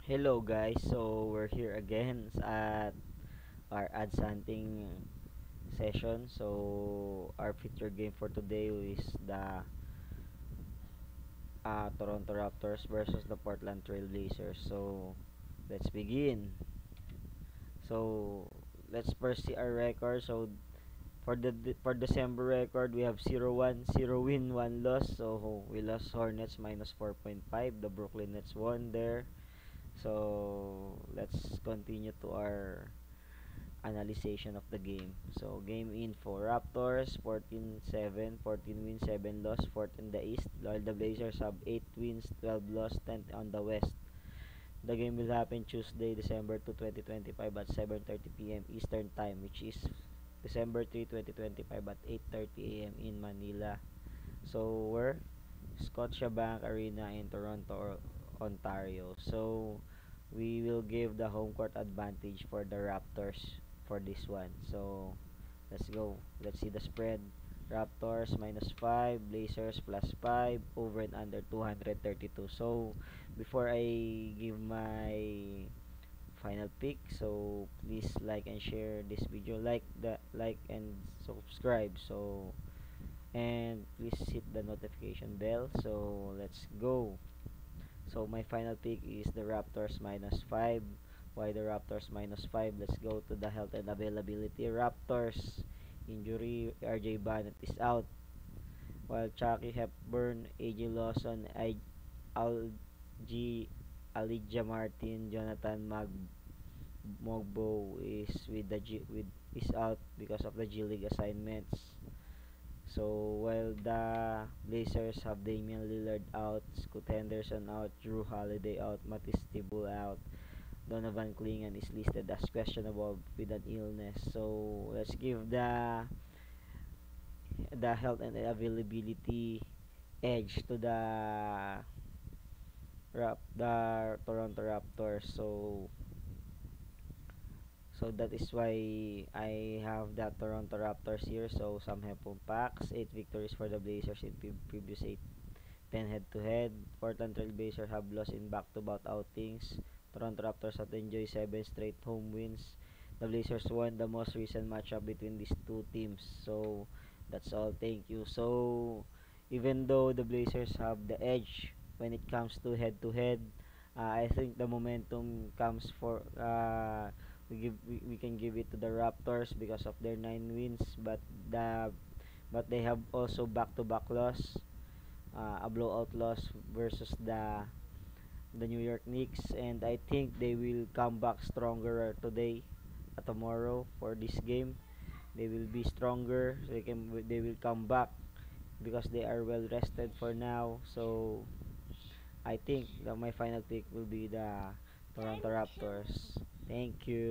Hello guys, so we're here again at our ads hunting session. So our featured game for today is the Toronto Raptors versus the Portland Trail Blazers. So let's begin. So let's first see our record. So for December record, we have 0-1, 0 win, 1 loss. So we lost Hornets minus 4.5. The Brooklyn Nets won there. So let's continue to our analyzation of the game. So game info: Raptors 14-7, 14 wins, 7 loss, fourth in the East, while the Blazers have 8 wins, 12 loss, 10th on the West. The game will happen Tuesday, December 2, 2025 at 7:30 p.m. Eastern Time, which is December 3, 2025 at 8:30 a.m. in Manila. So we're Scotiabank Arena in Toronto, Ontario. So we will give the home court advantage for the Raptors for this one. So let's go. Let's see the spread. Raptors minus 5, Blazers plus 5, over and under 232. So before I give my final pick, so please like and share this video, like and subscribe. So and please hit the notification bell. So let's go. So my final pick is the Raptors minus 5. Why the Raptors minus 5? Let's go to the health and availability. Raptors injury, RJ Barrett is out, while Chucky Hepburn, AJ Lawson, Alg Elijah Martin, Jonathan Mogbo is is out because of the G League assignments. So while the Blazers have Damian Lillard out, Scoot Henderson out, Drew Holiday out, Matisse Thybulle out, Donovan Clingan is listed as questionable with an illness. So let's give the health and availability edge to the Toronto Raptors. So that is why I have the Toronto Raptors here. So some have packs, 8 victories for the Blazers in previous 8 10 head-to-head. Portland Trail Blazers have lost in back-to-back outings. Toronto Raptors have enjoyed 7 straight home wins. The Blazers won the most recent matchup between these two teams. So that's all. Thank you. So even though the Blazers have the edge when it comes to head-to-head, I think the momentum comes for we can give it to the Raptors because of their 9 wins, but they have also back-to-back loss, a blowout loss versus the New York Knicks, and I think they will come back stronger today, tomorrow for this game. They will be stronger. So they will come back because they are well rested for now. So I think that my final pick will be the Toronto Raptors. Thank you.